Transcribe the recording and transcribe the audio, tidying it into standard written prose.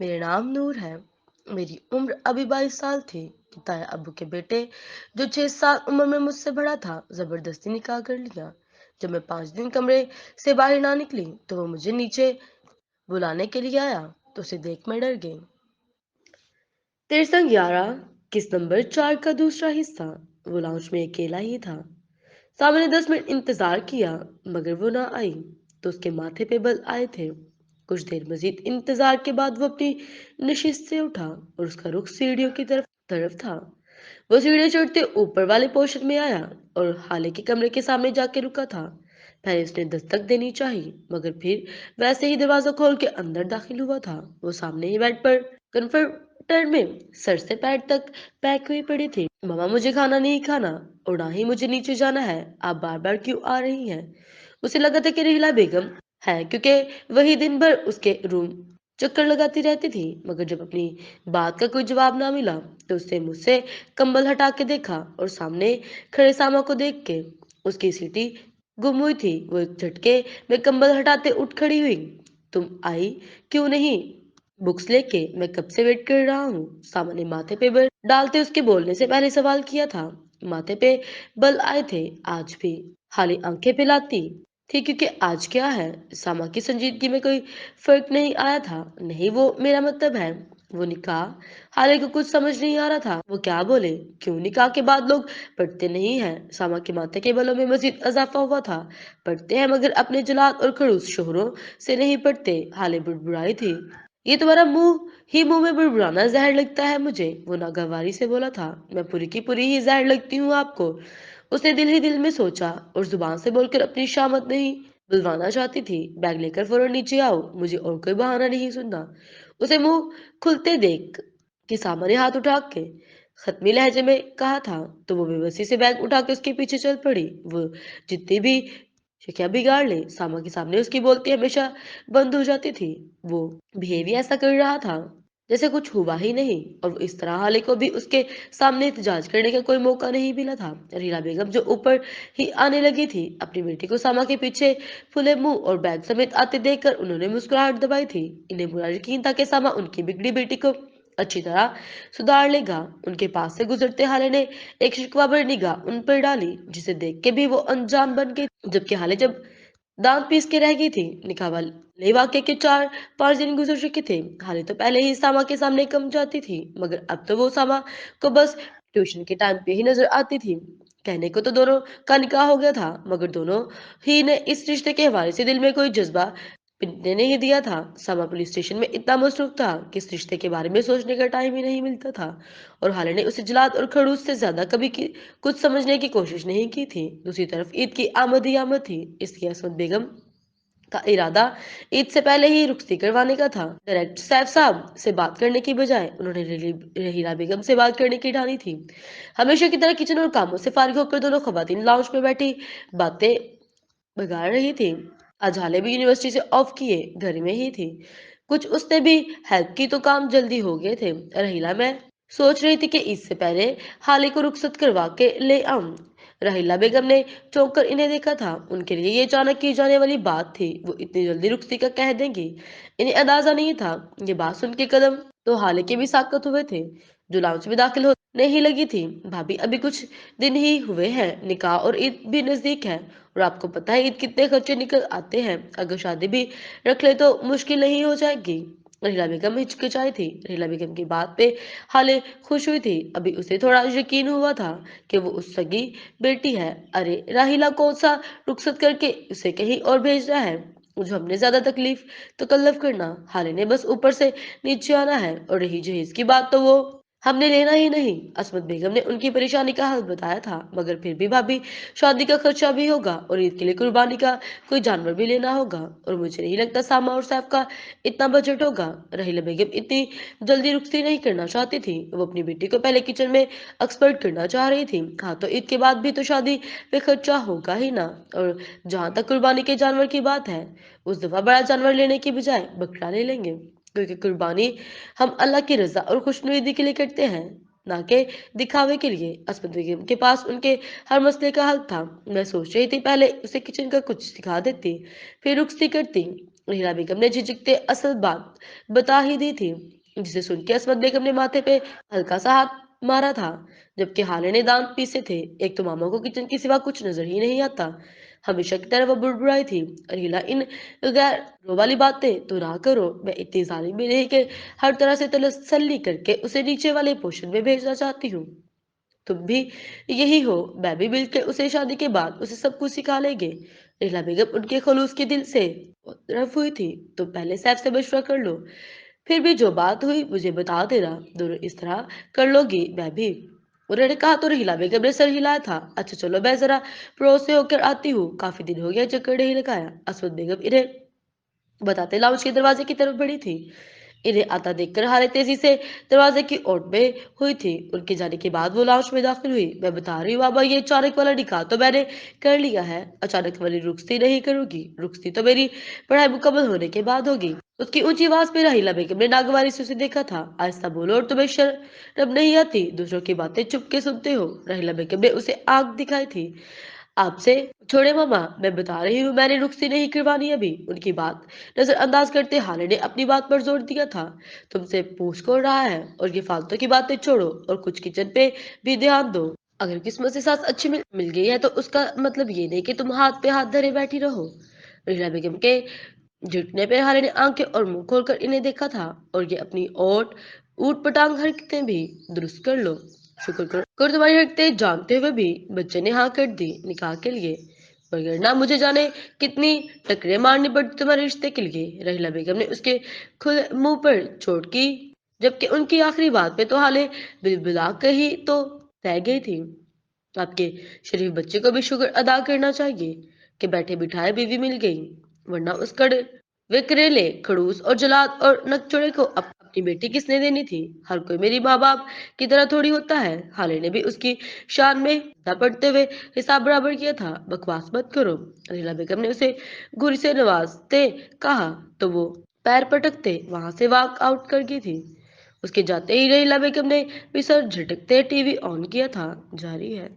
मेरा नाम नूर है। मेरी उम्र अभी 22 साल थी कि ताया अब्बू के बेटे, जो 6 साल उम्र में मुझसे बड़ा था, जबरदस्ती निकाह कर लिया। जब मैं 5 दिन कमरे से बाहर ना निकली तो वो मुझे नीचे बुलाने के लिए आया। तो उसे देख मैं डर गई। तेरे संग 11 किस नंबर 4 का दूसरा हिस्सा। वो लाउंज में अकेला ही था। सामने 10 मिनट इंतजार किया मगर वो ना आई। तो उसके माथे पे बल आए थे। कुछ देर मजीद इंतजार के बाद वो अपनी नशिस्त से उठा और उसका रुख सीढ़ियों की तरफ तरफ था। वो सीढ़ी चढ़ते ऊपर वाले पोर्शन में आया और हाले के कमरे के सामने जाके रुका था। पहले उसने दस्तक देनी चाहिए मगर फिर वैसे ही दरवाजा खोल के अंदर दाखिल हुआ था। वो सामने ही बेड पर कन्फर्टर में सर से पैर तक पैक हुई पड़ी थी। मामा, मुझे खाना नहीं खाना और ना ही मुझे नीचे जाना है। आप बार बार क्यों आ रही हैं? उसे लगा था कि रहीला बेगम है, क्योंकि वही दिन भर उसके रूम चक्कर लगाती रहती थी। मगर जब अपनी बात का कोई जवाब ना मिला तो उसने मुझसे कंबल हटा के देखा और सामने खड़े सामा को देख के उसकी सीटी गुम हुई थी। वो एक झटके में कंबल हटाते उठ खड़ी हुई। तुम आई क्यों नहीं? बुक्स लेके मैं कब से वेट कर रहा हूँ। सामान्य माथे पे बल डालते उसके बोलने से पहले सवाल किया था। माथे पे बल आए थे आज भी। हाली आंखें फैलाती थी क्योंकि आज क्या है। सामा की संजीदगी में कोई फर्क नहीं आया था। नहीं, वो मेरा मतलब है वो निकाह। हाले को कुछ समझ नहीं आ रहा था वो क्या बोले। क्यों निकाह के बाद लोग पढ़ते नहीं हैं? सामा के माथे के बलों में मजीद इजाफा हुआ था। पढ़ते हैं मगर अपने जलाल और खड़ूस शोहरों से नहीं पढ़ते। हाले बुड़बुड़ाई थी। ये तुम्हारा मुंह में बुड़बुड़ाना जहर लगता है मुझे। वो नागवारी से बोला था। मैं पूरी की पूरी ही जहर लगती हूँ आपको। उसने दिल ही दिल में सोचा और जुबान से बोलकर अपनी शामत नहीं बुलवाना चाहती थी। बैग लेकर फौरन नीचे आओ, मुझे और कोई बहाना नहीं सुनना। उसे मुंह खुलते देख कि सामने हाथ उठा के खत्मी लहजे में कहा था तो वो बेबसी से बैग उठा के उसके पीछे चल पड़ी। वो जितनी भी क्या बिगाड़ ले, सामा के सामने उसकी बोलती हमेशा बंद हो जाती थी। वो बिहेव ही ऐसा कर रहा था जैसे कुछ हुआ ही नहीं। और वो इस तरह हाले को भी उसके सामने एहतजाज करने का कोई मौका नहीं मिला था। रीला बेगम जो ऊपर ही आने लगी थी, अपनी बेटी को सामा के पीछे फुले मुंह और बैग समेत आते देखकर उन्होंने मुस्कुराहट दबाई थी। इन्हें बुरा यकीन था कि सामा उनकी बिगड़ी बेटी को अच्छी तरह सुधार लेगा। उनके पास से गुजरते हाले ने एक शिकवा भरी निगाह उन पर डाली जिसे देख के भी वो अनजान बन गई। जबकि हाले जब दांत पीस के रह गई थी। निकाह वाले वाक्य के 4-5 दिन गुजर चुके थे। हाले तो पहले ही सामा के सामने कम जाती थी मगर अब तो वो सामा को बस ट्यूशन के टाइम पे ही नजर आती थी। कहने को तो दोनों का निकाह हो गया था मगर दोनों ही ने इस रिश्ते के हवाले से दिल में कोई जज्बा पिनने नहीं दिया था। सामा पुलिस स्टेशन में इतना मसरूफ था कि इस रिश्ते के बारे में सोचने का टाइम ही नहीं मिलता था। और हाले ने उसे जलाद और खड़ूस से ज्यादा कभी कुछ समझने की कोशिश नहीं की थी। दूसरी तरफ ईद की आमद ही आमद थी। इसलिए असमत बेगम का इरादा ईद से पहले ही रुखसती करवाने का था। डायरेक्ट सैफ साहब से बात करने की बजाय उन्होंने रहीला बेगम से बात करने की ठानी थी। हमेशा की तरह किचन और कामों से फारिग होकर दोनों खवातीन लाउंज में बैठी बातें बिगाड़ रही थी। आज हाले भी यूनिवर्सिटी से ऑफ किए घर में ही थी। कुछ उसने भी हेल्प की तो काम जल्दी हो गए थे। रहीला मैं सोच रही थी कि इससे पहले हाले को रुखसत करवा के ले आऊं। रहीला बेगम ने चौंक कर इन्हें देखा था। उनके लिए ये अचानक की जाने वाली बात थी। वो इतनी जल्दी रुखसती का कह देंगी, इन्हें अंदाजा नहीं था। ये बात सुन के कदम तो हाले के भी साकत हुए थे जो लाउंज में दाखिल होने ही लगी थी। भाभी, अभी कुछ दिन ही हुए हैं, निकाह और ईद भी नजदीक है और आपको पता है ईद कितने खर्चे निकल आते हैं। अगर शादी भी रख ले तो मुश्किल नहीं हो जाएगी। रहीला बेगम हिचकिचाई थी। रहीला बेगम की बात पे हाले खुश हुई थी। अभी उसे थोड़ा यकीन हुआ था कि वो उस सगी बेटी है। अरे राहिला कौन सा रुखसत करके उसे कहीं और भेज रहा है जो हमने ज्यादा तकलीफ तकल्लफ करना। हाले ने बस ऊपर से नीचे आना है और रही जहेज की बात तो वो हमने लेना ही नहीं। असमत बेगम ने उनकी परेशानी का हल बताया था मगर फिर भी भाभी, शादी का खर्चा भी होगा और ईद के लिए कुर्बानी का कोई जानवर भी लेना होगा और मुझे नहीं लगता सामा और सैफ का इतना बजट होगा। रहीला बेगम इतनी जल्दी रुखसती नहीं करना चाहती थी। वो अपनी बेटी को पहले किचन में एक्सपर्ट करना चाह रही थी। हाँ, तो ईद के बाद भी तो शादी पे खर्चा होगा ही ना। और जहां तक कुर्बानी के जानवर की बात है, उस दफा बड़ा जानवर लेने की बजाय बकरा ले लेंगे, क्योंकि कुर्बानी हम अल्लाह की रजा और खुशनुदी के लिए करते हैं, ना कि दिखावे के लिए। असमत बेगम के पास उनके हर मसले का हल था। मैं सोच रही थी पहले उसे किचन का कुछ सिखा देती, फिर रुखसती करती। हीरा बेगम ने झिझकते असल बात बता ही दी थी, जिसे सुन के असमत बेगम ने माथे पे हल्का सा हाथ मारा था, जबकि हाले ने दांत पीसे थे। एक तो मामा को किचन के सिवा कुछ नजर ही नहीं आता, हमेशा की तरह वो बुड़बुड़ाई थी। और हीला, इन गैर रो वाली बातें तो ना करो, मैं इतनी जालिम भी नहीं कि हर तरह से तसल्ली करके उसे नीचे वाले पोर्शन में भेजना चाहती हूँ। तुम भी यही हो, मैं भी मिलकर उसे शादी के बाद उसे सब कुछ सिखा लेंगे। लेला बेगम उनके खलूस के दिल से तरफ हुई थी। तुम पहले सैफ से मशवरा कर लो, फिर भी जो बात हुई मुझे बता देना। दोनों इस तरह कर लोगी, मैं भी। उन्होंने कहा तो रहीला बेगम ने सर हिलाया था। अच्छा चलो, मैं जरा पड़ोस से होकर आती हूँ, काफी दिन हो गया चक्कर नहीं लगाया। असमत बेगम इन्हें बताते लाउंज के दरवाजे की तरफ बढ़ी थी। इन्हें आता देखकर हारे तेजी से दरवाजे की ओर में हुई थी। उनके जाने के बाद वो लाउंज में दाखिल हुई। मैं बता रही हूँ बाबा, ये अचानक वाला निकाह तो मैंने कर लिया है। अचानक वाली रुखसती नहीं करूंगी, रुखसती तो मेरी पढ़ाई मुकम्मल होने के बाद होगी। उसकी ऊंची आवाज में राहिला बेगम ने नागवारी से उसे देखा था। आहिस्ता बोलो, और तुम्हें शर्म नहीं आती? दूसरों की बातें चुप के सुनते हो? राहिला बेगम ने उसे आग दिखाई थी। आपसे छोड़े मामा, मैं बता रही हूँ, मैंने रुखसती नहीं करवानी अभी। उनकी बात नजरअंदाज करते हाले ने अपनी बात पर जोर दिया था। तुमसे पूछ कौन रहा है? और ये फालतू की बातें छोड़ो और कुछ किचन पे भी ध्यान दो। अगर किस्मत से सास अच्छी मिल गई है तो उसका मतलब ये नहीं कि तुम हाथ पे हाथ धरे बैठी रहो। रीना बेगम के झुकने पे हाले ने आंखें और मुंह खोलकर इन्हें देखा था। और ये अपनी ओट ऊट पटांग हरकतें भी दुरुस्त कर लो। शुक्र कर तुम्हारी हरकतें जानते हुए भी बच्चे ने हाँ कर दी निकाह के लिए, मगर ना मुझे जाने कितनी टकरे मारनी पड़ती तुम्हारे रिश्ते के लिए। रहीला बेगम ने उसके खुले मुंह पर चोट की, जबकि उनकी आखिरी बात पे तो हाले बिलबिला कर ही तो रह गई थी। आपके शरीफ बच्चे को भी शुक्र अदा करना चाहिए कि बैठे बिठाए बीवी मिल गई, वरना उस कड़े विकरेले खड़ूस और जलाद और नकचोड़े को अपनी बेटी किसने देनी थी? हर कोई मेरी माँ बाप की तरह थोड़ी होता है। हाले ने भी उसकी शान में ना पड़ते हुए हिसाब बराबर किया था। बकवास मत करो, अनिला बेगम ने उसे घुरी से नवाजते कहा, तो वो पैर पटकते वहां से वॉक आउट कर गई थी। उसके जाते ही रहीला बेगम ने भी सर झटकते टीवी ऑन किया था। जारी है।